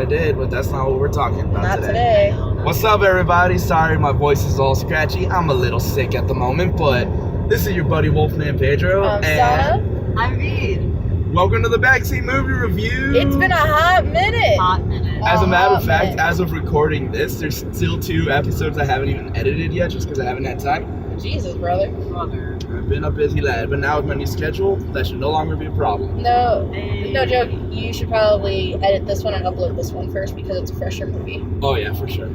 did, but that's not what we're talking about Not today. What's up, everybody? Sorry, my voice is all scratchy. I'm a little sick at the moment, but this is your buddy WolfmanPedro. I'm Sana. I'm Reed. Welcome to the Backseat movie review. It's been a hot minute. As a matter of fact, as of recording this, there's still 2 episodes I haven't even edited yet, just because I haven't had time. Jesus, brother. I've been a busy lad, but now with my new schedule, that should no longer be a problem. No joke. You should probably edit this one and upload this one first because it's a fresher movie. Oh yeah, for sure.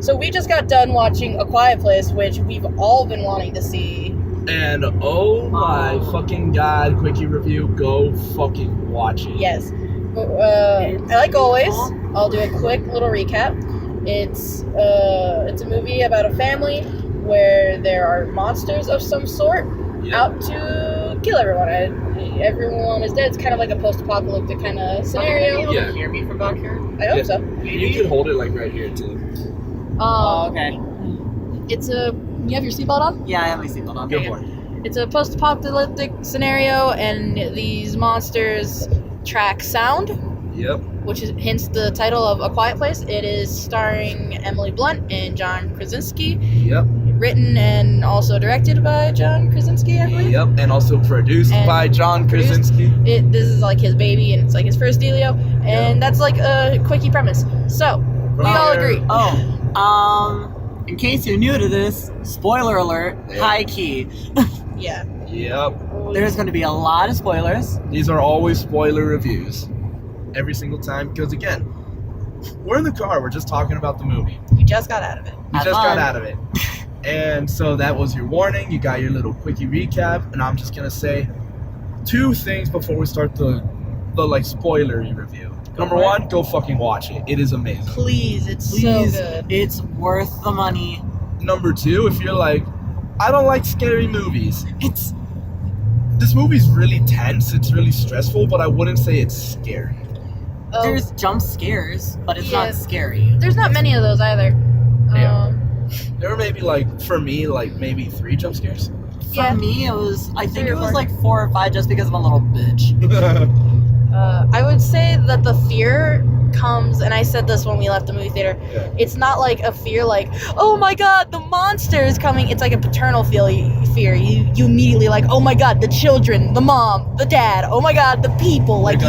So we just got done watching A Quiet Place, which we've all been wanting to see. And oh my fucking god, quickie review, go fucking watch it. Yes. Like always, I'll do a quick little recap. It's a movie about a family where there are monsters of some sort out to kill everyone. Everyone is dead. It's kind of like a post-apocalyptic kind of scenario. Can you hear me from back here? I hope so. You could hold it like right here too. Okay. You have your seatbelt on? Yeah, I have my seatbelt on. Go for it. It's a post-apocalyptic scenario, and these monsters track sound. Yep. Which is hence the title of A Quiet Place. It is starring Emily Blunt and John Krasinski. Yep. Written and also directed by John Krasinski, I believe. Yep, and also produced by John Krasinski. This is like his baby, and it's like his first dealio, and that's like a quickie premise. So we all agree. In case you're new to this, spoiler alert, high key. Yeah. Yep. There's going to be a lot of spoilers. These are always spoiler reviews. Every single time, because again, we're in the car, we're just talking about the movie. We just got out of it. We just got out of it. And so that was your warning, you got your little quickie recap, and I'm just gonna say 2 things before we start the like spoilery review. Number 1, go fucking watch it. It is amazing. Please, it's so good. It's worth the money. Number 2, if you're like, I don't like scary movies, this movie's really tense, it's really stressful, but I wouldn't say it's scary. There's jump scares, but it's not scary. There's not many of those either. There were maybe for me, maybe 3 jump scares. For me, I think it was like 4 or 5 just because I'm a little bitch. I would say that the fear comes, and I said this when we left the movie theater, it's not like a fear like, oh my god, the monster is coming. It's like a paternal fear. You immediately like, oh my god, the children, the mom, the dad, oh my god, the people. Like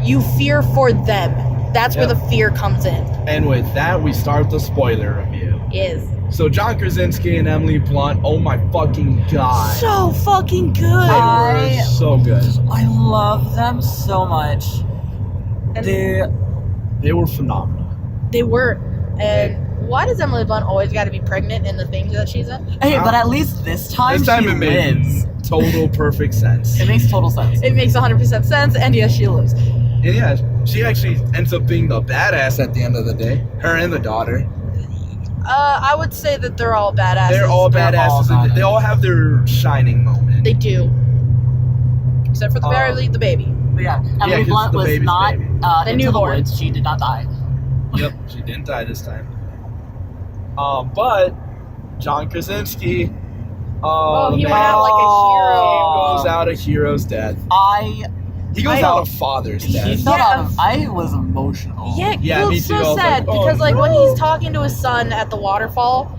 you fear for them. That's where the fear comes in. And with that, we start the spoiler review. Yes. So John Krasinski and Emily Blunt, oh my fucking god. So fucking good. They were so good. I love them so much. And they were phenomenal. They were. And why does Emily Blunt always got to be pregnant in the things that she's in? Hey, but at least this time she it lives. Made total perfect sense. It makes total sense. It makes 100% sense, and yes, she lives. And yeah, she actually ends up being the badass at the end of the day. Her and the daughter. I would say that they're all badasses. They're all badasses. They all have their shining moment. They do. Except for the baby. But yeah, Emily Blunt was not the into newborn. the woods. She did not die. Yep, she didn't die this time. But John Krasinski. He went out like a hero. He goes out a hero's death. He goes out a father's death. I was emotional. Yeah, it was so sad because when he's talking to his son at the waterfall.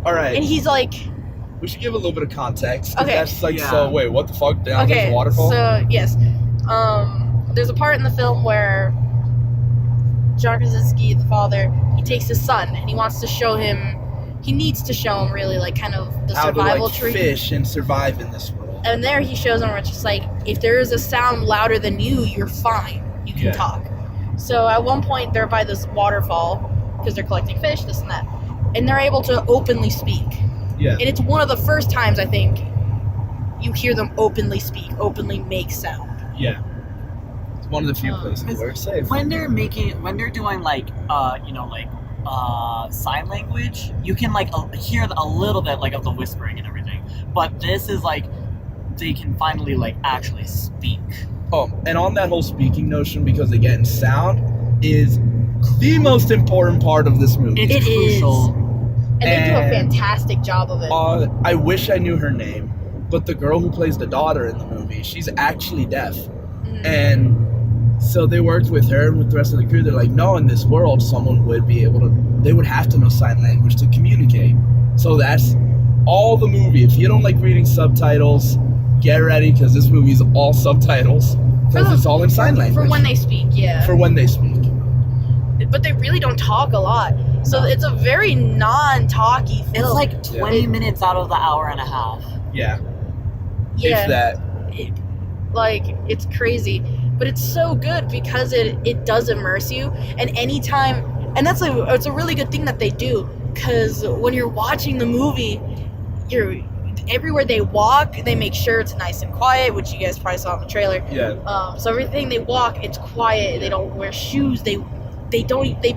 All right. And he's like. We should give a little bit of context. Okay. That's so wait, what the fuck? Down there's a waterfall? So yes, there's a part in the film where John Krasinski, the father, he takes his son and he wants to show him. He needs to show him really kind of the survival tree. How to fish and survive in this world. And there he shows him where it's just if there is a sound louder than you, you're fine. You can talk. So at one point they're by this waterfall because they're collecting fish, this and that, and they're able to openly speak. Yeah. And it's one of the first times I think you hear them openly speak, openly make sound. Yeah. It's one of the few places where it's safe. When they're doing sign language, you can hear a little bit of the whispering and everything. But this is they can finally actually speak. And on that whole speaking notion, because again, sound is the most important part of this movie. It's crucial. And they do a fantastic job of it. I wish I knew her name, but the girl who plays the daughter in the movie, she's actually deaf. And So they worked with her and with the rest of the crew. They're like, no, in this world, someone would be able to. They would have to know sign language to communicate. So that's all the movie. If you don't like reading subtitles, get ready because this movie is all subtitles because it's all in sign language. For when they speak, yeah. For when they speak. But they really don't talk a lot. So it's a very non-talky film. It's like 20 minutes out of the hour and a half. Yeah. Yeah. If that. It's crazy. But it's so good because it does immerse you. And anytime... And it's a really good thing that they do. Because when you're watching the movie, everywhere they walk, they make sure it's nice and quiet, which you guys probably saw in the trailer. Yeah. So everything they walk, it's quiet. They don't wear shoes. They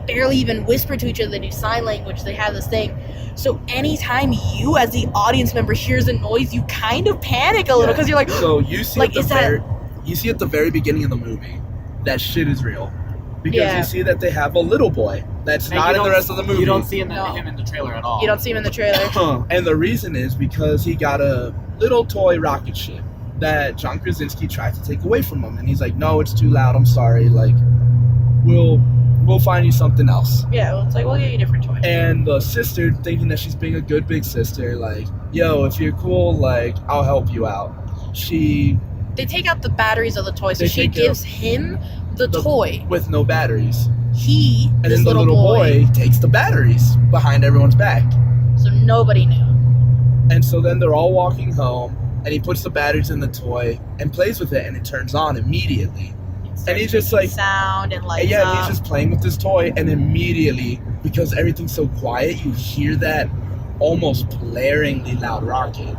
barely even whisper to each other. They do sign language. They have this thing. So anytime you, as the audience member, hears a noise, you kind of panic a little because you're like, so you see like, you see at the very beginning of the movie that shit is real because you see that they have a little boy that's not in the rest of the movie. You don't see him in the trailer at all. You don't see him in the trailer. And the reason is because he got a little toy rocket ship that John Krasinski tried to take away from him, and he's like, no, it's too loud. I'm sorry. Like, we'll find you something else. Yeah, well, it's like, we'll get you a different toy. And the sister, thinking that she's being a good big sister, like, yo, if you're cool, like, I'll help you out. They take out the batteries of the toy, so she gives him the toy. With no batteries. And then the little boy takes the batteries behind everyone's back. So nobody knew. And so then they're all walking home, and he puts the batteries in the toy and plays with it, and it turns on immediately. And he's just like sound and lights yeah, up. he's just playing with this toy, and immediately, because everything's so quiet, you hear that almost blaringly loud rocket,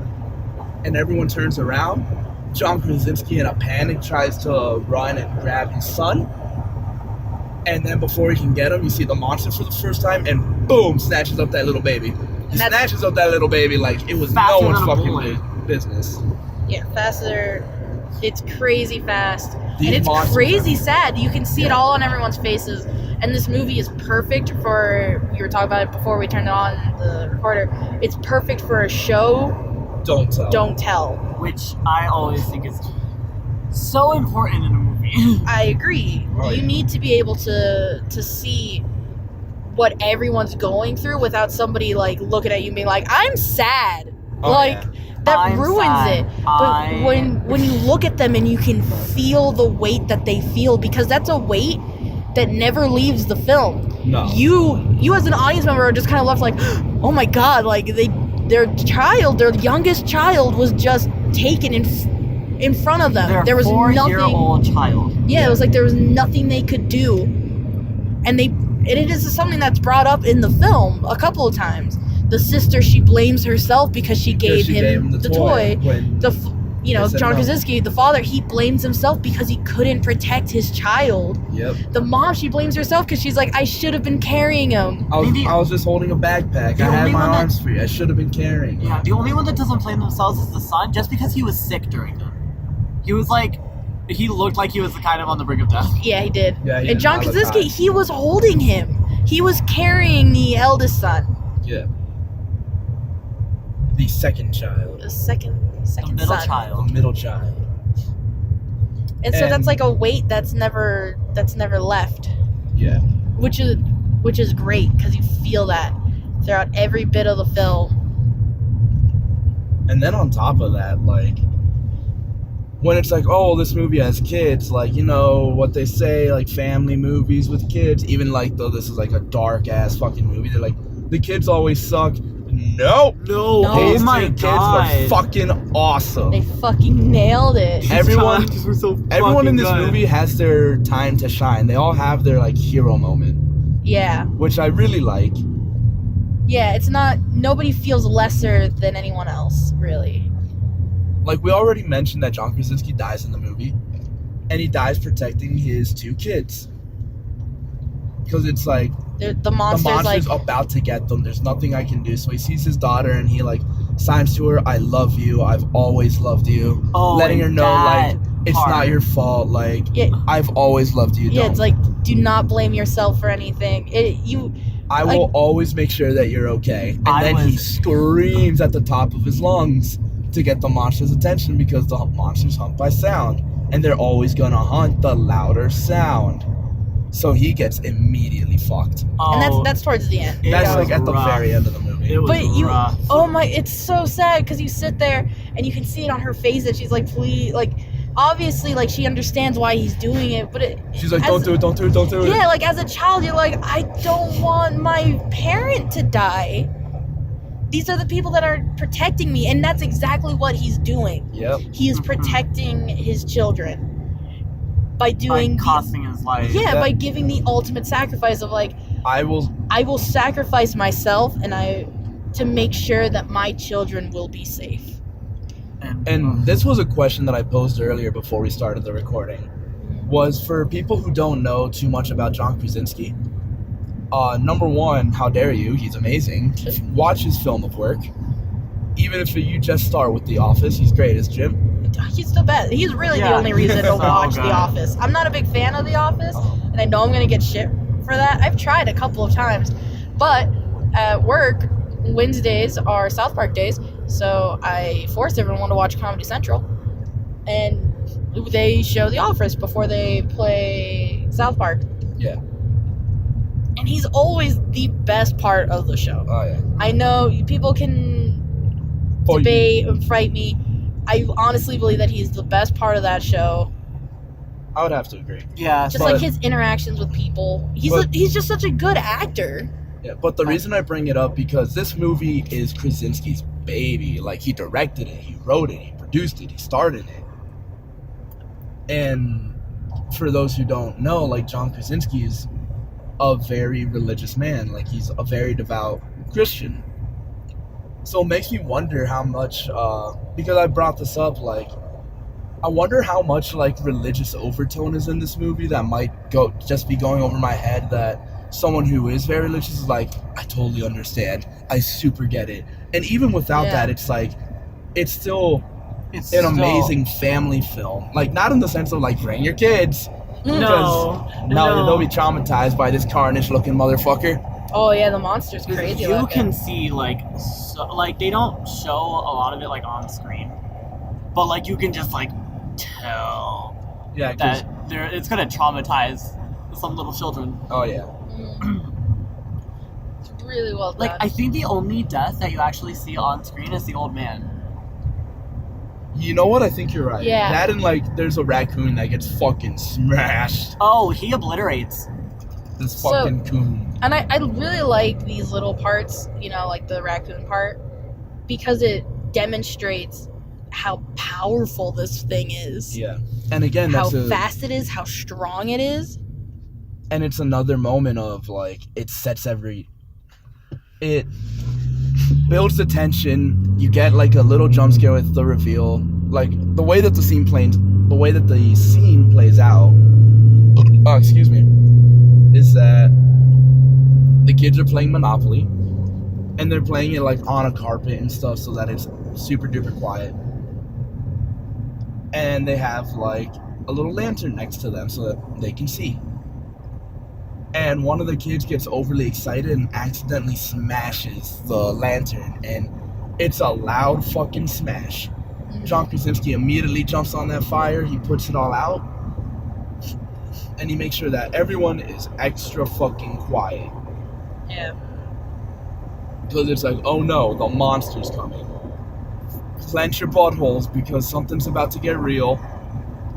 and everyone turns around. John Krasinski, in a panic, tries to run and grab his son, and then before he can get him, you see the monster for the first time, and boom, snatches up that little baby. He snatches up that little baby like it was no one's fucking business. Yeah, faster. It's crazy fast. These and it's monsters crazy sad. You can see it all on everyone's faces. And this movie is perfect for, you were talking about it before we turned on the recorder, it's perfect for a show. Don't tell. Which I always think is so important in a movie. I agree. Right. You need to be able to see what everyone's going through without somebody like looking at you and being like, I'm sad. That ruins it. But when you look at them and you can feel the weight that they feel, because that's a weight that never leaves the film. No. You as an audience member are just kind of left like, oh my god, like their youngest child was just taken in front of them. There was nothing. 4-year-old child. Yeah, it was like there was nothing they could do, and it is something that's brought up in the film a couple of times. The sister, she blames herself because she gave him the toy. John Krasinski, the father, he blames himself because he couldn't protect his child. Yep. The mom, she blames herself because she's like, I should have been carrying him. I was just holding a backpack. I had my arms free. I should have been carrying. Yeah, the only one that doesn't blame themselves is the son, just because he was sick during them. He was like, he looked like he was kind of on the brink of death. Yeah, he did. Yeah, and John Krasinski, he was holding him. He was carrying the eldest son. Yeah. The second child. The second the middle son. child. The middle child. And so that's like a weight that's never left. Yeah. Which is great because you feel that throughout every bit of the film. And then on top of that, like, when it's like, oh, this movie has kids, like, you know what they say, like, family movies with kids, even like though this is like a dark ass fucking movie, they're like, the kids always suck. Nope. No. These Oh my two kids God. were fucking awesome. They fucking nailed it. Everyone in this good. movie has their time to shine. They all have their like hero moment. Yeah. Which I really like. Yeah, it's not, nobody feels lesser than anyone else, really. Like, we already mentioned that John Krasinski dies in the movie, and he dies protecting his two kids. Because it's like, the monster's like, about to get them. There's nothing I can do. So he sees his daughter, and he, like, signs to her, I love you. I've always loved you. Letting her know, like, it's not your fault. Like, I've always loved you. Yeah, it's like, do not blame yourself for anything. I will always make sure that you're okay. And then he screams at the top of his lungs, to get the monster's attention because the monsters hunt by sound. And they're always gonna hunt the louder sound. So he gets immediately fucked. Oh, And that's towards the end. It That's was like at the rough. very end of the movie. It was But you, rough. oh my, it's so sad because you sit there and you can see it on her face that she's like, please, like, obviously, like, she understands why he's doing it, but She's like, as- don't do it, don't do it, don't do it. yeah, like, as a child, you're like, I don't want my parent to die. These are the people that are protecting me, and that's exactly what he's doing. Yep. He is protecting his children by doing Like, costing his life. yeah, Yeah. by giving the ultimate sacrifice of like, I will sacrifice myself to make sure that my children will be safe. And this was a question that I posed earlier before we started the recording. Was for people who don't know too much about John Krasinski. Number one, how dare you? He's amazing. Watch his film of work. Even if you just start with The Office, he's great as Jim. He's the best. He's really the Yeah. only reason to So watch good. The Office. I'm not a big fan of The Office, and I know I'm gonna get shit for that. I've tried a couple of times, but at work, Wednesdays are South Park days, so I force everyone to watch Comedy Central, and they show The Office before they play South Park. Yeah. And he's always the best part of the show. Oh yeah. I know people can Oh, you- debate and fight me. I honestly believe that he's the best part of that show. I would have to agree. Yeah. Just But- like his interactions with people. But- He's just such a good actor. Yeah, but the reason I bring it up because this movie is Krasinski's baby. Like he directed it, he wrote it, he produced it, he started it. And for those who don't know, like John Krasinski is a very religious man. Like he's a very devout Christian. So it makes me wonder how much, because I brought this up, like, I wonder how much, like, religious overtone is in this movie that might just be going over my head that someone who is very religious is like, I totally understand. I super get it. And even without Yeah. that, it's like, it's still It's an still- amazing family film. Like, not in the sense of, like, bring your kids. No. They'll be traumatized by this carnage-looking motherfucker. Oh yeah, the monster's crazy. You looking. can see like they don't show a lot of it like on screen, but like you can just like tell Yeah, 'cause- that it's gonna traumatize some little children. oh yeah. It's really well done. Like I think the only death that you actually see on screen is the old man. You know what? I think you're right. Yeah. That and, like, there's a raccoon that gets fucking smashed. Oh, he obliterates. This So- fucking coon. And I really like these little parts, you know, like the raccoon part, because it demonstrates how powerful this thing is. Yeah. And again, How that's fast it is, how strong it is. and it's another moment of, like, it builds the tension. You get, like, a little jump scare with the reveal. Like, the way that the scene plays out, excuse me, is that the kids are playing Monopoly, and they're playing it, like, on a carpet and stuff so that it's super duper quiet. And they have, like, a little lantern next to them so that they can see. And one of the kids gets overly excited and accidentally smashes the lantern, and it's a loud fucking smash. John Krasinski immediately jumps on that fire, he puts it all out, and he makes sure that everyone is extra fucking quiet. Yeah. Because it's like, oh no, the monster's coming. Clench your buttholes because something's about to get real.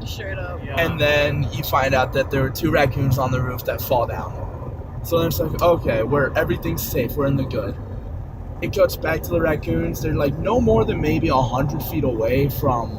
Straight up. Yeah. And then you find out that there are 2 raccoons on the roof that fall down. So then it's like, okay, everything's safe, we're in the good. It cuts back to the raccoons. They're like no more than maybe 100 feet away from,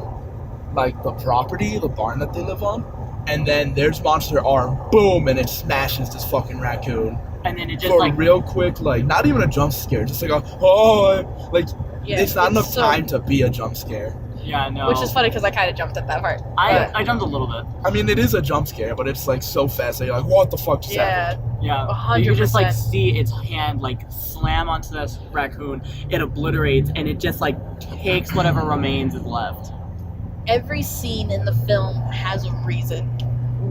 like, the property, the barn that they live on. And then there's monster arm, boom, and it smashes this fucking raccoon. and then it just For like real quick, like, not even a jump scare, just like like, Yeah, it's not enough so- time to be a jump scare. yeah no. Which is funny because I kind of jumped at that part. I jumped a little bit. I mean, it is a jump scare, but it's, like, so fast that you're like, what the fuck just happened? Yeah, Yeah, you just like 100%. see its hand like slam onto this raccoon. It obliterates, and it just like takes whatever remains is left. every scene in the film has a reason,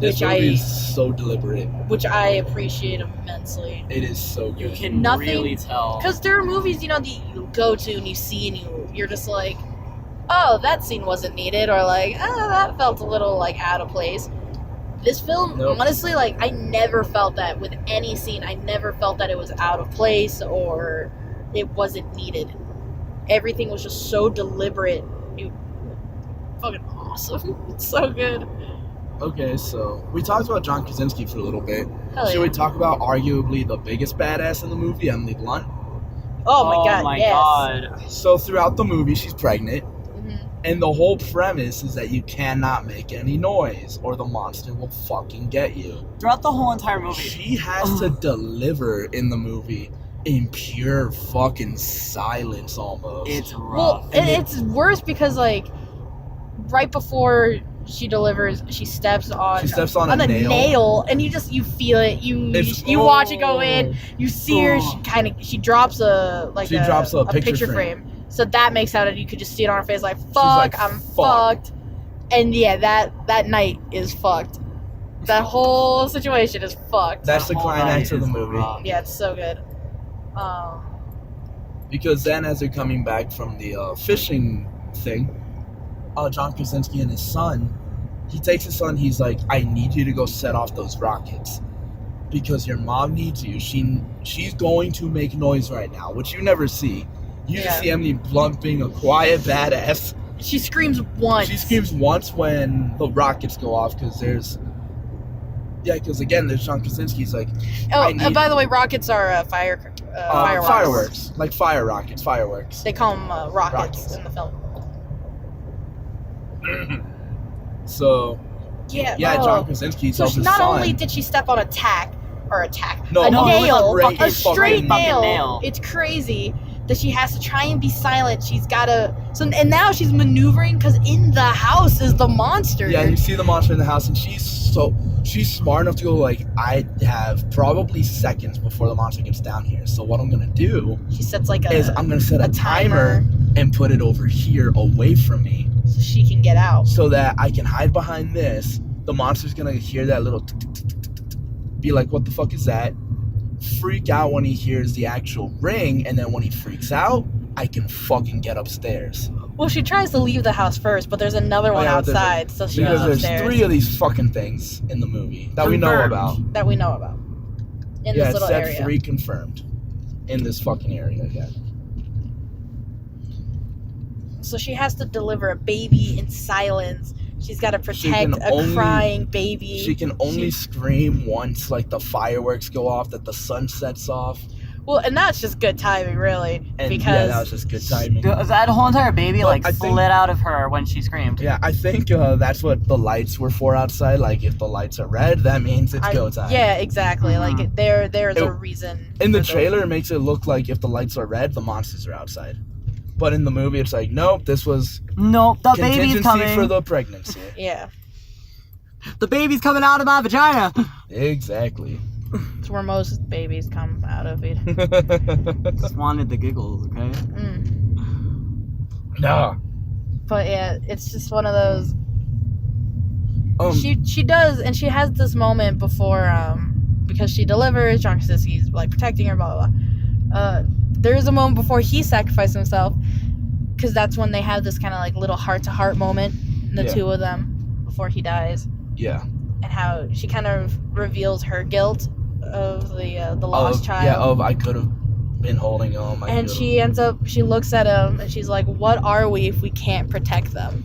This which movie is so deliberate. I appreciate immensely. It is so You good. can Nothing- really tell. Because there are movies, you know, that you go to and you see and you're just like, oh, that scene wasn't needed, or like, oh, that felt a little like out of place. This film, Nope. honestly, like I never felt that with any scene. I never felt that it was out of place or it wasn't needed. Everything was just so deliberate. It, fucking awesome. It's so good. Okay, so we talked about John Krasinski for a little bit. Hell Should yeah. we talk about arguably the biggest badass in the movie, Emily Blunt? Oh my god, my yes. god. So throughout the movie, she's pregnant, Mhm. and the whole premise is that you cannot make any noise or the monster will fucking get you. Throughout the whole entire movie. She has to deliver in the movie in pure fucking silence almost. It's rough. Well, and it's worse because like right before she delivers, she steps on a a nail, and you feel it. You watch it go in. You see her. She drops a picture frame. So that makes out, and you could just see it on her face, like fuck, like, I'm fuck. fucked. And yeah, that night is fucked. That whole situation is fucked. That's the whole climax night of the is movie. rough. Yeah, it's so good. Because then, as they're coming back from the fishing thing, John Krasinski and his son, he takes his son. He's like, "I need you to go set off those rockets because your mom needs you. She's going to make noise right now, which you never see. You just see Emily Blunt being a quiet badass. She screams once. She screams once when the rockets go off because there's again, there's John Krasinski's like, by the way, rockets are fireworks. fireworks, like fire rockets, fireworks. They call them rockets in the film. So Yeah, John Krasinski So tells his not son. only did she step on a No, a no, nail, it was a a straight fucking nail. nail. It's crazy that she has to try and be silent. She's gotta. And now she's maneuvering because in the house is the monster. Yeah, you see the monster in the house, and she's smart enough to go like, I have probably seconds before the monster gets down here. So what I'm gonna do She sets like is I'm gonna set a timer and put it over here away from me, so she can get out. so that I can hide behind this. The monster's gonna hear that little be like, what the fuck is that? Freak out when he hears the actual ring, and then when he freaks out, I can fucking get upstairs. Well, she tries to leave the house first, but there's another one yeah, there's outside, so she Because goes there's upstairs. 3 of these fucking things in the movie that we know Confirmed. about. That we know about in this It little said area. 3 confirmed in this fucking area. Yeah. So she has to deliver a baby in silence. She's got to She protect can a only- crying baby. She can only scream once, like the fireworks go off, that the sun sets off, Well, and that's just good timing, really, and because that was just good timing. That whole entire baby But like I think- slid out of her when she screamed. Yeah, I think that's what the lights were for outside. Like, if the lights are red, that means it's go time. yeah, exactly. Mhm. Like there's a It- reason. In the for those. trailer, it makes it look like if the lights are red, the monsters are outside. But in the movie, it's like, nope, this was Nope, the baby's contingency coming. for the pregnancy. Yeah, The baby's coming out of my vagina. Exactly. it's where most babies come out of it. Just wanted the giggles, okay? Nah. But yeah, it's just one of those. Um, She does, and she has this moment before, because she delivers. John Krasinski's like protecting her, blah blah blah. There is a moment before he sacrificed himself, because that's when they have this kind of like little heart-to-heart moment, the two of them, before he dies, yeah. and how she kind of reveals her guilt of the lost child. I could have been holding him. And she looks at him and she's like, what are we if we can't protect them?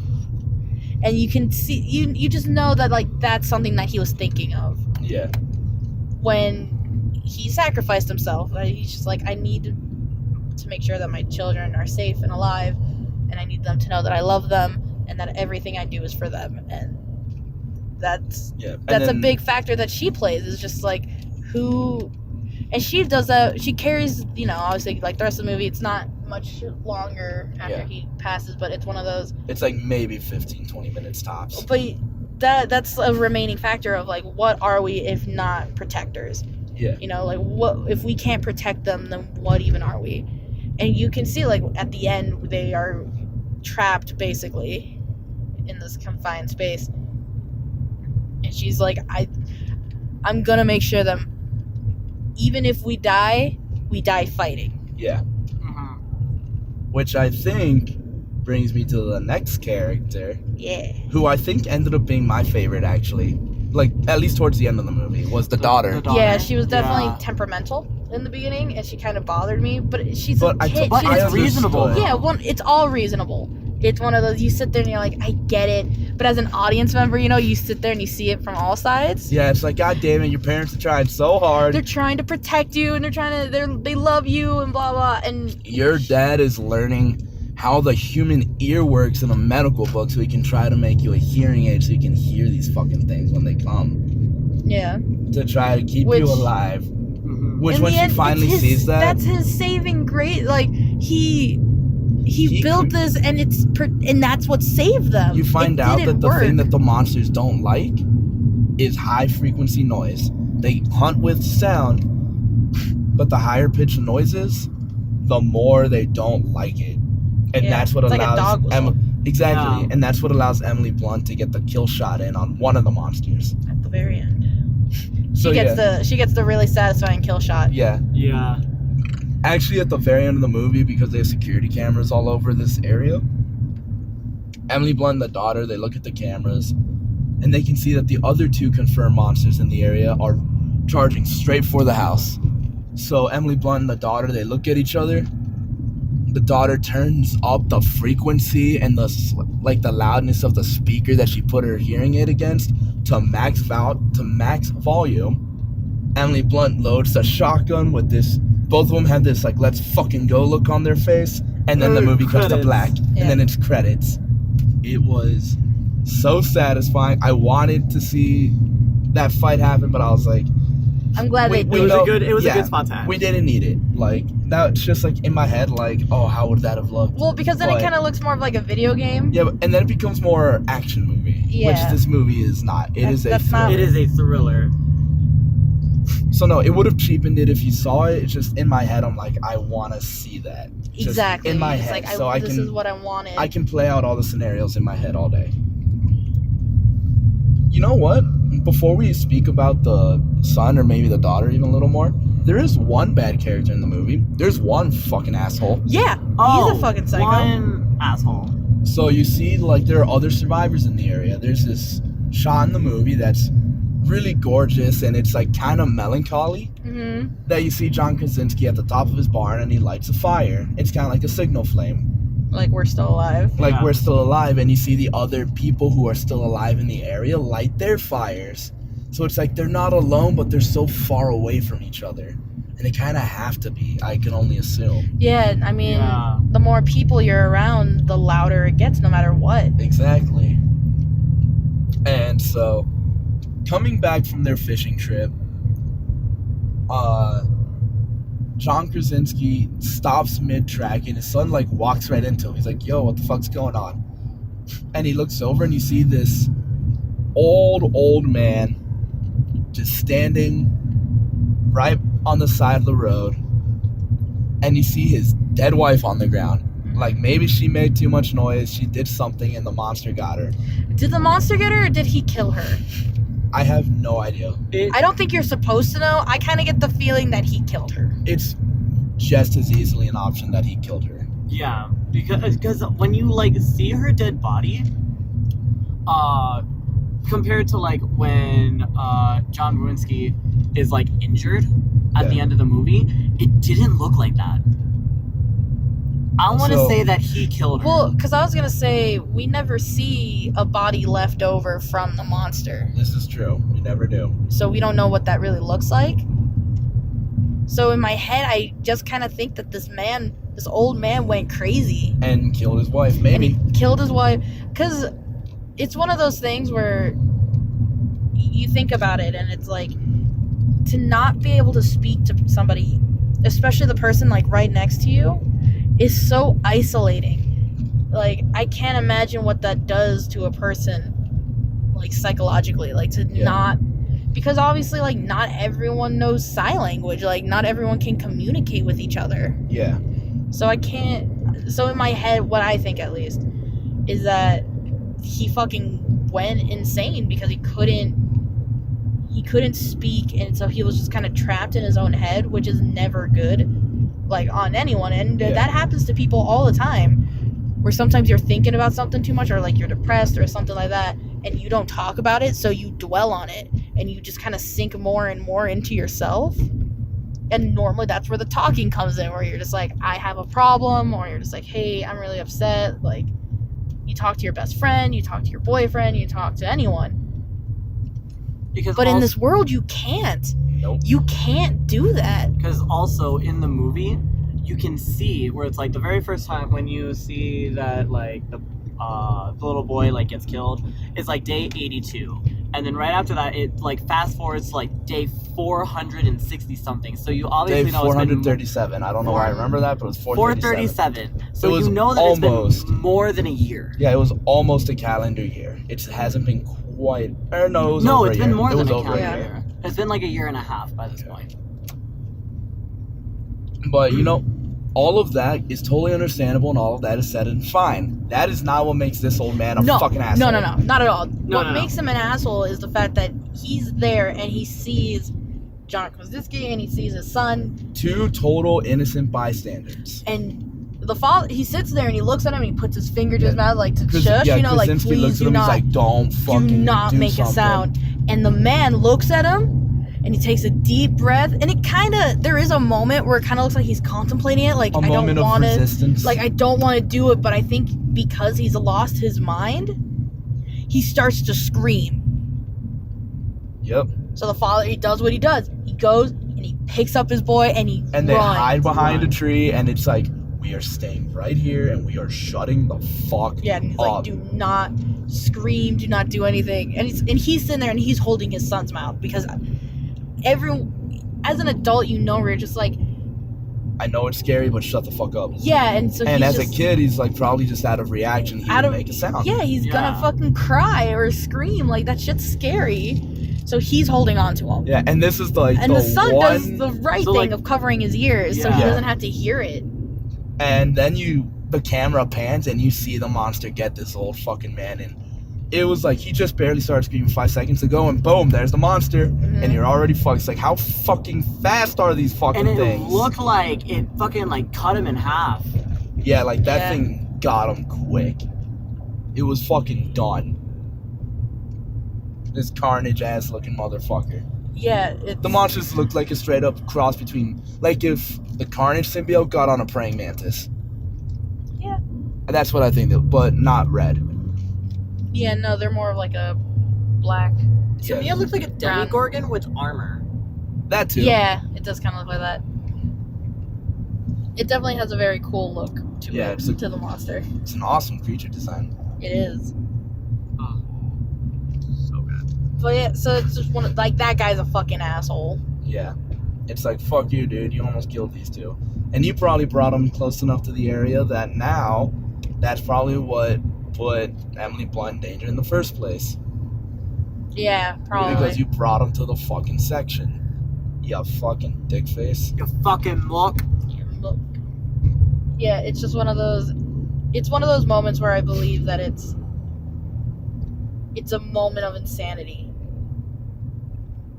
And you can see, you just know that like that's something that he was thinking of Yeah. when he sacrificed himself. He's just like, I need to make sure that my children are safe and alive, and I need them to know that I love them and that everything I do is for them. And that's a big factor that she plays, is just like who. And she does that. She carries, obviously, like the rest of the movie, it's not much longer after he passes, but it's one of those. It's like maybe 15, 20 minutes tops. But that's a remaining factor of like, what are we if not protectors? Yeah. Like what if we can't protect them? Then what even are we? And you can see like at the end they are trapped basically in this confined space, and she's like, I'm gonna make sure that even if we die fighting. Yeah. Mm-hmm. Which I think brings me to the next character, Yeah. who I think ended up being my favorite, actually. Like, at least towards the end of the movie, was the daughter. the daughter. Yeah, she was definitely Yeah. temperamental in the beginning, and she kind of bothered me. But she's But a kid. But She's it's reasonable. understood. yeah, it's all reasonable. It's one of those, you sit there and you're like, I get it. But as an audience member, you know, you sit there and you see it from all sides. Yeah, it's like, God damn it, your parents are trying so hard. They're trying to protect you, and they love you, and blah blah. And Your dad is learning how the human ear works in a medical book, so he can try to make you a hearing aid, so you can hear these fucking things when they come, yeah, to try to keep Which- you alive. Mhm. Which in when the she end, finally it's sees that, that's his saving grace. Like he He built this, and and that's what saved them. you find It out didn't that the thing work. that the monsters don't like is high frequency noise. They hunt with sound, but the higher pitched noises, the more they don't like it. And Yeah, that's what it's like a allows dog whistle. exactly. Yeah. And that's what allows Emily Blunt to get the kill shot in on one of the monsters. At the very end, So she gets the really satisfying kill shot. yeah. Yeah. Actually, at the very end of the movie, because they have security cameras all over this area, Emily Blunt and the daughter, they look at the cameras, and they can see that the other two confirmed monsters in the area are charging straight for the house. So Emily Blunt and the daughter, they look at each other. The daughter turns up the frequency and the loudness of the speaker that she put her hearing aid against to max volume. Emily Blunt loads the shotgun with this. Both of them have this let's fucking go look on their face, and then the movie cuts to Credits. black, Yeah. and then it's credits. It was so satisfying. I wanted to see that fight happen, but I was like, I'm glad they We It was know- a good. It was yeah, a good spot to end. we didn't need it. Like, that's just in my head, oh, how would that have looked? Well, because then it But- kind of looks more of like a video game. Yeah, and then it becomes more action movie, which Yeah. this movie is not. It is a That's not- thriller. It is a thriller. So no, it would have cheapened it if you saw it. It's just in my head, I'm like, I want to see that. Just Exactly. in my It's head, like, so I this can is what I wanted. I can play out all the scenarios in my head all day. You know what? Before we speak about the son or maybe the daughter even a little more, there is one bad character in the movie. There's one fucking asshole. Yeah, Oh, he's a fucking psycho. One asshole. So you see, there are other survivors in the area. There's this shot in the movie that's really gorgeous, and it's kind of melancholy. Mm-hmm. That you see John Krasinski at the top of his barn, and he lights a fire. It's kind of like a signal flame. Like we're still alive. Yeah. We're still alive, and you see the other people who are still alive in the area light their fires. So it's they're not alone, but they're so far away from each other. And they kind of have to be, I can only assume. Yeah, I mean, Yeah. the more people you're around, the louder it gets, no matter what. Exactly. And so, coming back from their fishing trip, John Krasinski stops mid-track, and his son walks right into him. He's like, yo, what the fuck's going on? And he looks over, and you see this old man just standing right on the side of the road, and you see his dead wife on the ground. Maybe she made too much noise, she did something, and the monster got her. Did the monster get her, or did he kill her? I have no idea. I don't think you're supposed to know. I kind of get the feeling that he killed her. It's just as easily an option that he killed her. Yeah, because when you see her dead body, compared to when John Krasinski is injured at the Yeah. end of the movie, it didn't look like that. I want to So- say that he killed her. Well, because I was going to say, we never see a body left over from the monster. This is true. We never do. So we don't know what that really looks like. So in my head, I just kind of think that this old man went crazy. And killed his wife, And maybe. he killed his wife. Because it's one of those things where you think about it, and it's to not be able to speak to somebody, especially the person right next to you, is so isolating. I can't imagine what that does to a person, psychologically, Yeah. not, because obviously, not everyone knows sign language, not everyone can communicate with each other. Yeah. So I can't, so in my head, what I think at least, is that he fucking went insane because he couldn't speak, and so he was just kind of trapped in his own head, which is never good on anyone, and Yeah. that happens to people all the time. where sometimes you're thinking about something too much, or like you're depressed or something like that, and you don't talk about it, so you dwell on it and you just kind of sink more and more into yourself. And normally that's where the talking comes in, where you're just like, I have a problem, or you're just like, hey, I'm really upset. Like, you talk to your best friend, you talk to your boyfriend, you talk to anyone. But in this world, you can't. Nope. You can't do that. Because also in the movie, you can see where it's like the very first time when you see that like the little boy like gets killed, it's like day 82, and then right after that it like fast forwards to like day 460 something. So you obviously Day know it's been 437. I don't know why I remember that, but it was 437. So It was you know that almost. it's been more than a year. Yeah, it was almost a calendar year. It hasn't been quite. Or no, it was No, over it's a been year. more It than was a over calendar year. year. It's been like a year and a half by this point. But you know, all of that is totally understandable, and all of that is said and fine. That is not what makes this old man a fucking asshole. No, not at all. What no. makes him an asshole is the fact that he's there and he sees John Krasinski and he sees his son. Two total innocent bystanders. And the father, he sits there and he looks at him and he puts his finger to his mouth like to shush, like Krasinski please looks at do him, not, he's like, don't fucking do not make something. a sound. And the man looks at him and he takes a deep breath, and it kind of, there is a moment where it kind of looks like he's contemplating it, like, A I don't moment of want to, resistance. like, I don't want to do it, but I think because he's lost his mind, he starts to scream. Yep. So the father, he does what he does. He goes and he picks up his boy and he And they runs. hide behind a tree, and it's like, we are staying right here, and we are shutting the fuck Yeah, and he's up. like, do not scream, do not do anything. And he's sitting there and he's holding his son's mouth, because as an adult, you know, we're just like, I know it's scary, but shut the fuck up. yeah, and so And he's as just, a kid, he's like probably just out of reaction, he would make a sound. yeah, he's gonna fucking cry or scream, like, that shit's scary. So he's holding on to him. Yeah, and this is like And the son one, does the right So, thing like, of covering his ears, so he Yeah. doesn't have to hear it. and then the camera pans and you see the monster get this old fucking man, and it was like he just barely started screaming 5 seconds ago, and boom, there's the monster, and you're already fucked. It's like, how fucking fast are these fucking And it things? looked like it fucking like cut him in half. Yeah, like that Yeah. thing got him quick. It was fucking done. This carnage ass looking motherfucker. Yeah, it's, The monsters looked like a straight up cross between, like if the Carnage symbiote got on a praying mantis. Yeah. And that's what I think, but not red. yeah, no, they're more of like a black. To me, it looked like a demigorgon with armor. That too. Yeah, it does kind of look like that. It definitely has a very cool look to Yeah, it, it's a- to the monster. It's an awesome creature design. It is. Oh, so good. But yeah, so it's just one of, like, that guy's a fucking asshole. Yeah. It's like, fuck you, dude. You almost killed these two. And you probably brought them close enough to the area that now that's probably what put Emily Blunt in danger in the first place. Yeah, probably. Because you brought them to the fucking section. You fucking dick face. You fucking look. Look. Yeah, it's just one of those. It's one of those moments where I believe that it's a moment of insanity.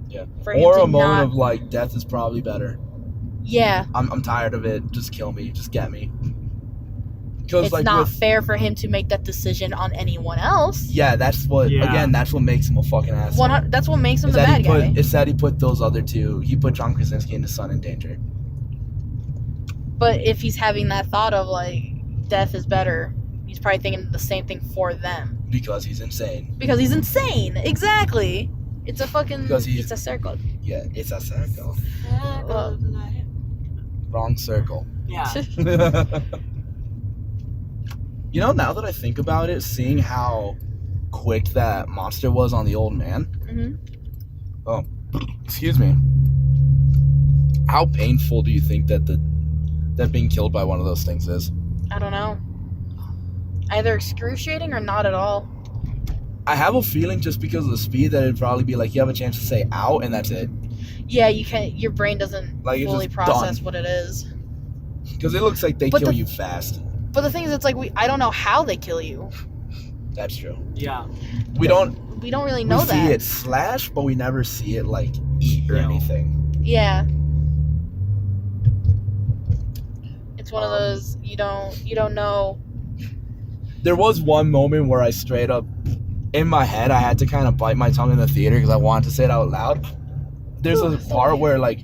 Yeah. For him Or to a moment not- of like, death is probably better. Yeah, I'm tired of it. Just kill me. Just get me. Because it's like not with, fair for him to make that decision on anyone else. yeah, that's what again. That's what makes him a fucking asshole. That's what makes him Is the that bad guy. It's that he put those other two. He put John Krasinski and his son in danger. But if he's having that thought of like death is better, he's probably thinking the same thing for them. Because he's insane. Because he's insane. Exactly. It's a fucking. Because he's- It's a circle. Yeah, it's a circle. Wrong circle. Yeah. You know, now that I think about it, seeing how quick that monster was on the old man. hmm Excuse me. How painful do you think that that being killed by one of those things is? I don't know. Either excruciating or not at all. I have a feeling just because of the speed that it'd probably be like you have a chance to say out and that's it. Yeah, you can't. Your brain doesn't Like, it's fully just process done. what it is. Because it looks like they But kill the- you fast. But the thing is, it's like I don't know how they kill you. That's true. Yeah. We don't really know we that. see it slash, but we never see it like eat or No. anything. Yeah. It's one of those you don't know There was one moment where I straight up, in my head, I had to kind of bite my tongue in the theater because I wanted to say it out loud. There's a part where, like,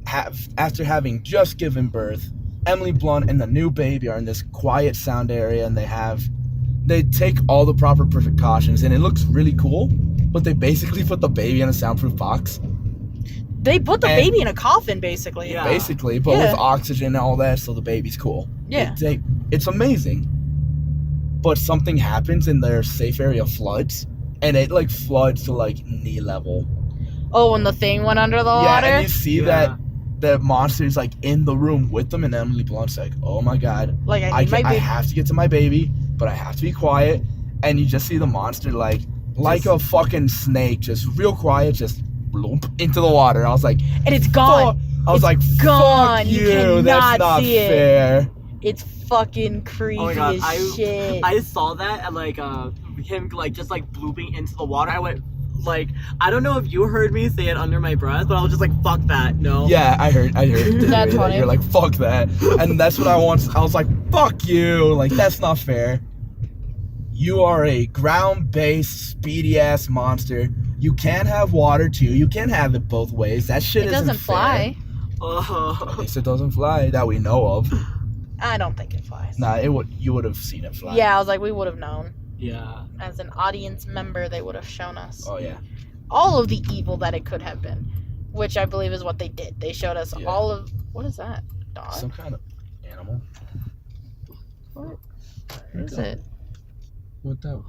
after having just given birth, Emily Blunt and the new baby are in this quiet sound area, and they take all the proper precautions, and it looks really cool, but they basically put the baby in a soundproof box. They put the baby in a coffin, basically. Yeah. Basically, but with oxygen and all that, so the baby's cool. Yeah. It's amazing. But something happens and their safe area floods, and it, like, floods to, like, knee level. Oh, when the thing went under the water? Yeah, and you see that the monster's, like, in the room with them, and Emily Blunt's like, oh my god. Like, I have to get to my baby, but I have to be quiet. And you just see the monster, like a fucking snake, just real quiet, just bloop into the water. I was like, and it's gone. I was like, gone. Fuck You you, cannot that's not see it. fair. It's fucking creepy as shit. I saw that and like him like just like blooping into the water. I went like, I don't know if you heard me say it under my breath, but I was just like, fuck that, no. Yeah, I heard. That's funny. You're like, fuck that, and that's what I want. I was like, fuck you, like that's not fair. You are a ground-based, speedy-ass monster. You can have water too. You can have it both ways. That shit it isn't doesn't fly. At least it doesn't fly that we know of. I don't think it flies. Nah, you would have seen it fly. Yeah, I was like, we would have known. Yeah. As an audience member, they would have shown us Oh yeah. all of the evil that it could have been, which I believe is what they did. They showed us all of what is that? Dog? Some kind of animal. What is it? What the?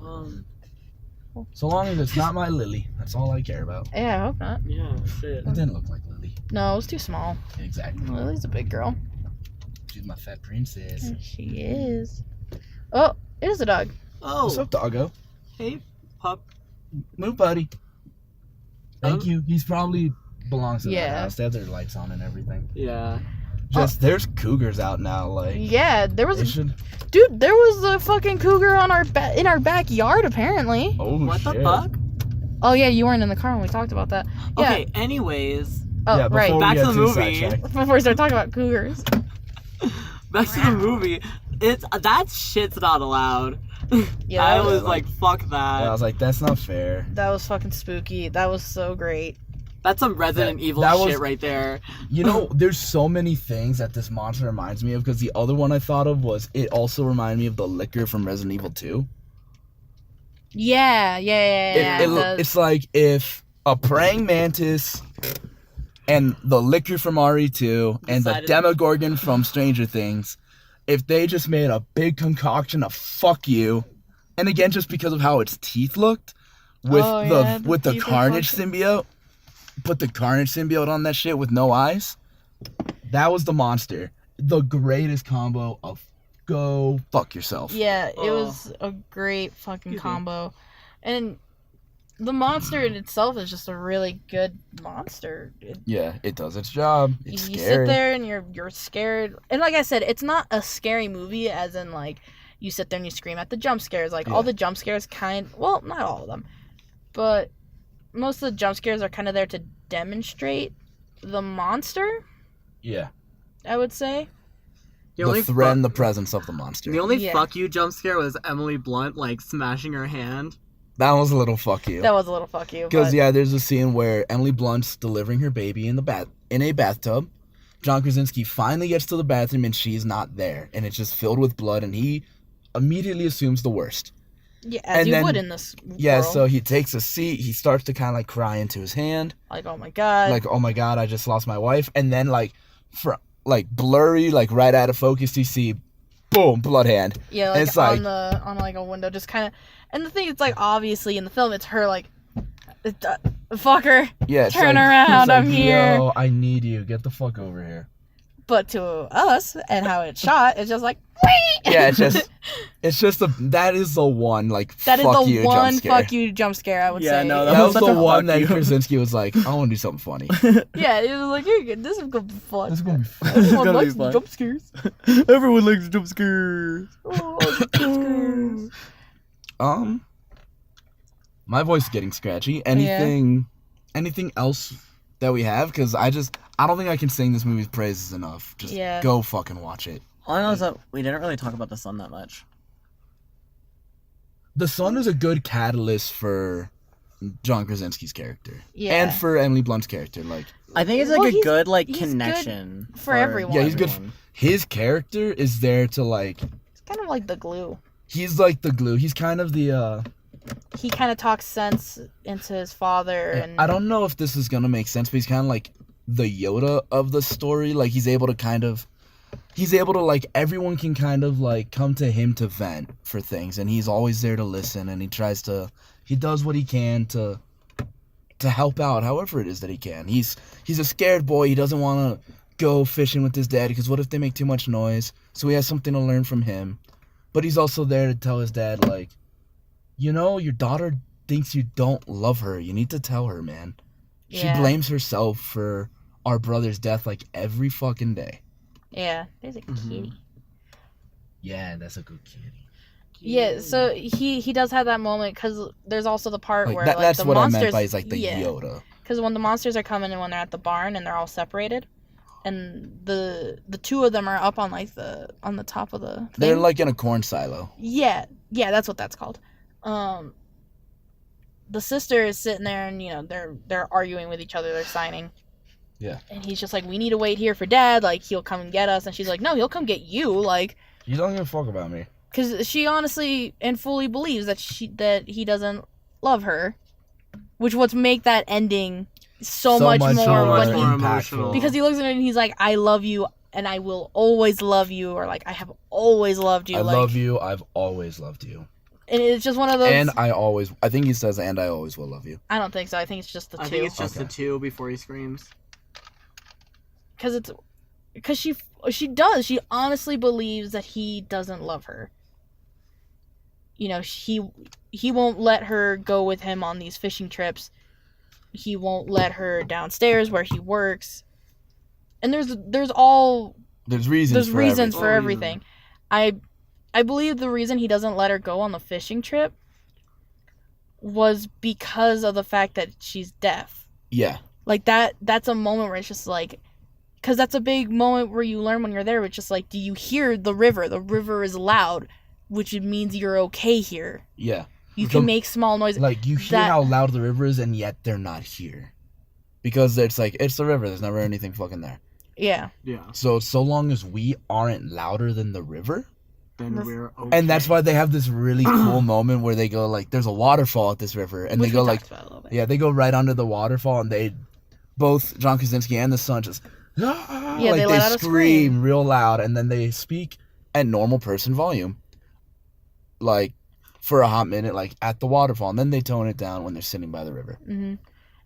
So long as it's not my Lily, that's all I care about. Yeah, I hope not. Yeah, shit. It didn't look like Lily. No, it was too small. Exactly. Lily's a big girl. She's my fat princess. She is. Oh, it is a dog. Oh. What's up, doggo? Hey, pup. Move, buddy. Thank you. He's probably belongs to that Yeah. house. They have their lights on and everything. Yeah. There's cougars out now. Like, Yeah, there was they should. dude. There was a fucking cougar on in our backyard. Apparently. Oh What shit. the fuck? Oh yeah, you weren't in the car when we talked about that. Yeah. Okay, anyways, Oh Yeah, right. before we Back get to the too movie. sidetracked. Before we start talking about cougars. back to the movie. It's that shit's not allowed. Yeah, I that was was, like, fuck that. Yeah, I was like, that's not fair. that was fucking spooky. That was so great. That's some Resident Evil that shit was- right there. You know, there's so many things that this monster reminds me of, because the other one I thought of was it also reminded me of the liquor from Resident Evil 2. Yeah. it does. It's like if a praying mantis and the liquor from RE2 and the Decided- Demogorgon from Stranger Things, if they just made a big concoction of fuck you, and again just because of how its teeth looked with Oh, yeah, the the teeth are Carnage fucking- symbiote, put the Carnage symbiote on that shit with no eyes, that was the monster. The greatest combo of go fuck yourself. Yeah, it Oh. was a great fucking Excuse me. combo. And the monster in itself is just a really good monster. Yeah, it does its job. It's You scary. sit there and you're scared. And like I said, it's not a scary movie as in like you sit there and you scream at the jump scares. Like all Yeah. the jump scares well, not all of them. But most of the jump scares are kind of there to demonstrate the monster, Yeah. I would say. The threat and the presence of the monster. The only Yeah. fuck you jump scare was Emily Blunt like smashing her hand. That was a little fuck you. That was a little fuck you. Because But yeah, there's a scene where Emily Blunt's delivering her baby in a bathtub. John Krasinski finally gets to the bathroom and she's not there, and it's just filled with blood, and he immediately assumes the worst. yeah, as and you then- would in this Yeah, world. so he takes a seat. He starts to kind of like cry into his hand, Like, oh my god. like, "Oh my god, I just lost my wife." And then blurry, like right out of focus, you see, boom, blood hand. Yeah, like it's like- on like a window, just kind of. And the thing is, like, obviously in the film, it's her like, fucker. Yeah, it's Turn like- around, it's like, I'm here. Yo, I need you. Get the fuck over here. But to us and how it's shot, it's just like. Yeah, it's just that is the one like That is fuck the you one jump scare. fuck you jump scare. I would Yeah, say. no, That was Such the a one fuck that you. Krasinski was like, I want to do something funny. Yeah, it was like, this is gonna be fun. This is gonna be fun. Everyone gonna be likes fun. jump scares. Everyone likes jump scares. Oh, jump scares. My voice is getting scratchy. Anything else that we have? Because I don't think I can sing this movie's praises enough. Just Yeah. go fucking watch it. All I know is that we didn't really talk about the sun that much. the son is a good catalyst for John Krasinski's character. Yeah. And for Emily Blunt's character. Like, I think it's like Well, a good like he's good connection for everyone. yeah, he's good. everyone. His character is there to like. It's kind of like the glue. He's like the glue. He's kind of the. He kind of talks sense into his father, and I don't know if this is gonna make sense, but he's kind of like the Yoda of the story. Like he's able to like everyone can kind of like come to him to vent for things, and he's always there to listen, and he does what he can to help out however it is that he can. He's a scared boy. He doesn't want to go fishing with his dad because what if they make too much noise? So he has something to learn from him, but he's also there to tell his dad like, you know, your daughter thinks you don't love her. You need to tell her, man. She Yeah. blames herself for our brother's death like every fucking day. yeah, there's a kitty. Yeah, that's a good kitty. Yeah, so he does have that moment because there's also the part Like, where that, like that's the what monsters, I meant by he's like the yeah, Yoda. because when the monsters are coming and when they're at the barn and they're all separated, and the two of them are up on like on the top of the thing. They're like in a corn silo. Yeah, that's what that's called. The sister is sitting there and they're arguing with each other. They're signing. Yeah. And he's just like, we need to wait here for Dad. Like he'll come and get us. And she's like, no, he'll come get you. Like, You don't give a fuck about me. because she honestly and fully believes that he doesn't love her, which would make that ending so much more when he, more impactful. because he looks at her and he's like, I love you and I will always love you, or like I have always loved you. I like, love you. I've always loved you. And it's just one of those. And I think he says, and I always will love you. I don't think so. I think it's just the two. I think it's just Okay. the two before he screams. Because she does. She honestly believes that he doesn't love her. You know, he won't let her go with him on these fishing trips. He won't let her downstairs where he works. And there's There's reasons for everything. I believe the reason he doesn't let her go on the fishing trip was because of the fact that she's deaf. Yeah. Like that's a moment where it's just like, because that's a big moment where you learn when you're there. It's just like, do you hear the river? The river is loud, which means you're okay here. Yeah. You can make small noise. Like, you hear how loud the river is, and yet they're not here. Because it's like, it's the river. There's never anything fucking there. Yeah. Yeah. So long as we aren't louder than the river. Then we're okay. And that's why they have this really cool moment where they go, like, there's a waterfall at this river. And Which they go, we like, talked about a little bit. yeah, they go right under the waterfall, and both John Krasinski and the son just, Yeah, like, they let out a scream. real loud, and then they speak at normal person volume. Like, for a hot minute, like, at the waterfall, and then they tone it down when they're sitting by the river. Mm-hmm.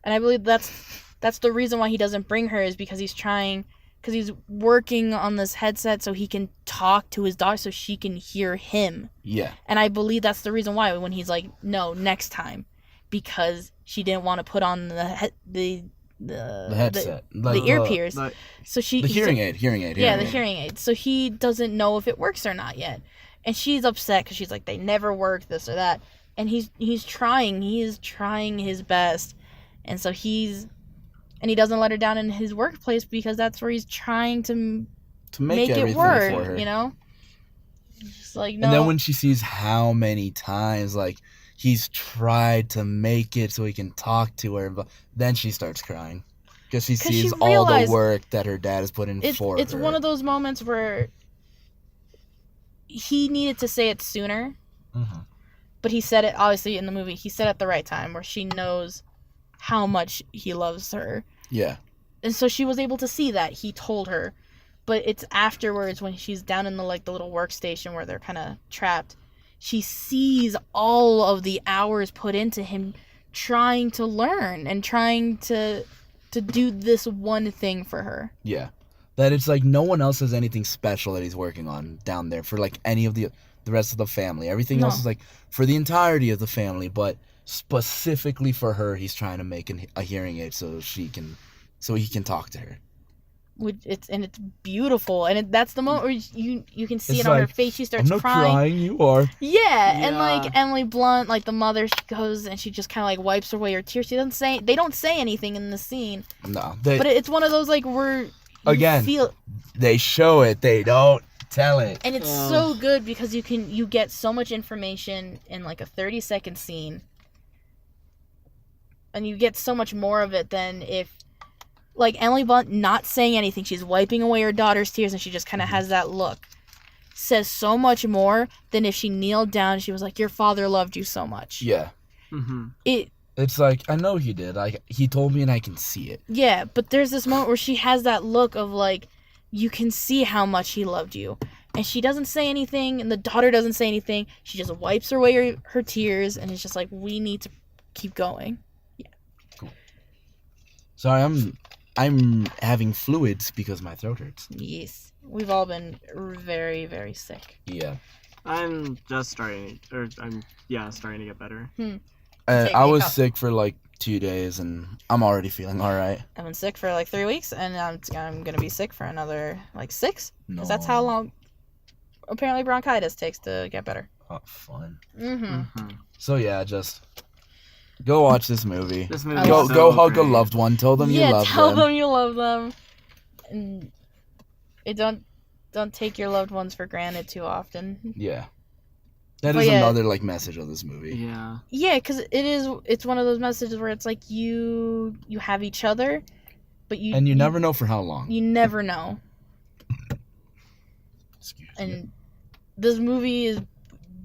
And I believe that's the reason why he doesn't bring her, is because he's working on this headset so he can talk to his daughter so she can hear him. Yeah. And I believe that's the reason why when he's like, no, next time, because she didn't want to put on the headset. the ear pierce. So The hearing aid. Yeah, the hearing aid. So he doesn't know if it works or not yet. And she's upset because she's like, they never work, this or that. And he is trying his best. And so he doesn't let her down in his workplace because that's where he's trying to make it everything work, for her. you know? Just like, no. And then when she sees how many times, like, he's tried to make it so he can talk to her, but then she starts crying. Because she sees all the work that her dad has put in for her. It's one of those moments where he needed to say it sooner. Mm-hmm. But he said it, obviously, in the movie. He said it at the right time, where she knows how much he loves her. Yeah. And so she was able to see that. He told her. But it's afterwards when she's down in the little workstation where they're kind of trapped. She sees all of the hours put into him trying to learn and trying to do this one thing for her. Yeah. That it's like no one else has anything special that he's working on down there for like any of the rest of the family. Everything else is like for the entirety of the family, but specifically for her, he's trying to make a hearing aid so he can talk to her. It's beautiful, and that's the moment where you can see it on her face. She starts I'm not crying. You are. Yeah, and like Emily Blunt, like the mother, she goes and she just kind of like wipes away her tears. They don't say anything in the scene. No, but it's one of those like where they show it. They don't Tell it. And it's so good because you get so much information in like a 30-second scene. And you get so much more of it than if, like, Emily Blunt not saying anything. She's wiping away her daughter's tears and she just kind of has that look. Says so much more than if she kneeled down and she was like, your father loved you so much. Yeah. Mm-hmm. It's like, I know he did. He told me and I can see it. Yeah, but there's this moment where she has that look of, like, you can see how much he loved you. And she doesn't say anything, and the daughter doesn't say anything. She just wipes away her tears, and it's just like, we need to keep going. Yeah. Cool. Sorry, I'm having fluids because my throat hurts. Yes. We've all been very, very sick. Yeah. I'm just starting to get better. I was sick for like 2 days, and I'm already feeling all right. I've been sick for like 3 weeks, and I'm gonna be sick for another like 6. No. Because that's how long apparently bronchitis takes to get better. Oh, fun. Mm-hmm. So yeah, just go watch this movie. This movie. Go hug a loved one. Tell them you love them. Yeah, tell them you love them. And don't take your loved ones for granted too often. Yeah. That is another like message of this movie. Yeah. Yeah, because it's one of those messages where it's like you have each other, but you never know for how long. You never know. Excuse me. And this movie is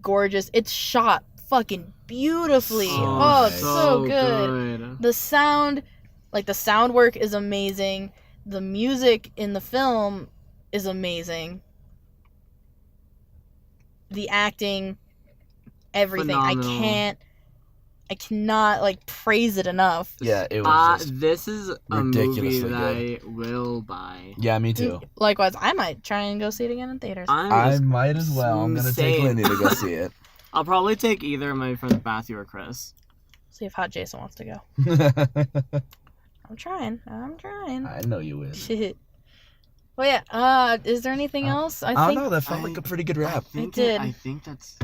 gorgeous. It's shot fucking beautifully. It's so good. The sound work is amazing. The music in the film is amazing. The acting, everything. Phenomenal. I cannot like praise it enough. Yeah, it was just this is a movie ridiculously that I will buy. Yeah, me too. Likewise, I might try and go see it again in theaters. I might as well. I'm gonna take Lindy to go see it. I'll probably take either of my friends, Matthew or Chris. See if Hot Jason wants to go. I'm trying. I know you will. Well, yeah. Is there anything else? I don't know. That felt like a pretty good wrap. It did. I think that's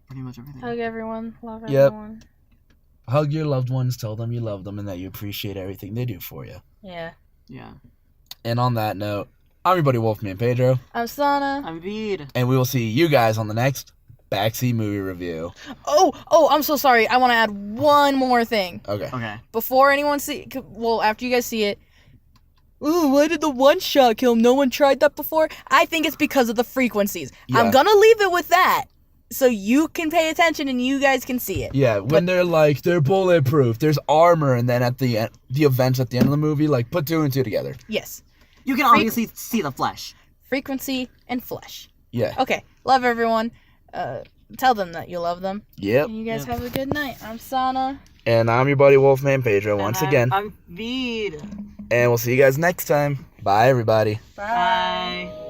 pretty much everything. Hug everyone. Love Yep. everyone. Hug your loved ones. Tell them you love them and that you appreciate everything they do for you. Yeah. Yeah. And on that note, I'm your buddy WolfmanPedro. I'm Sana. I'm Veed. And we will see you guys on the next Backseat movie review. Oh, I'm so sorry. I want to add one more thing. Okay. Before anyone after you guys see it, ooh, why did the one shot kill him? No one tried that before? I think it's because of the frequencies. Yeah. I'm gonna leave it with that, so you can pay attention and you guys can see it. Yeah, when they're bulletproof, there's armor, and then at the end, the events at the end of the movie, like, put 2 and 2 together. Yes. You can obviously see the flesh. Frequency and flesh. Yeah. Okay, love everyone. Tell them that you love them. Yep. And you guys have a good night. I'm Sana. And I'm your buddy WolfmanPedro once again. I'm Veed. And we'll see you guys next time. Bye, everybody. Bye.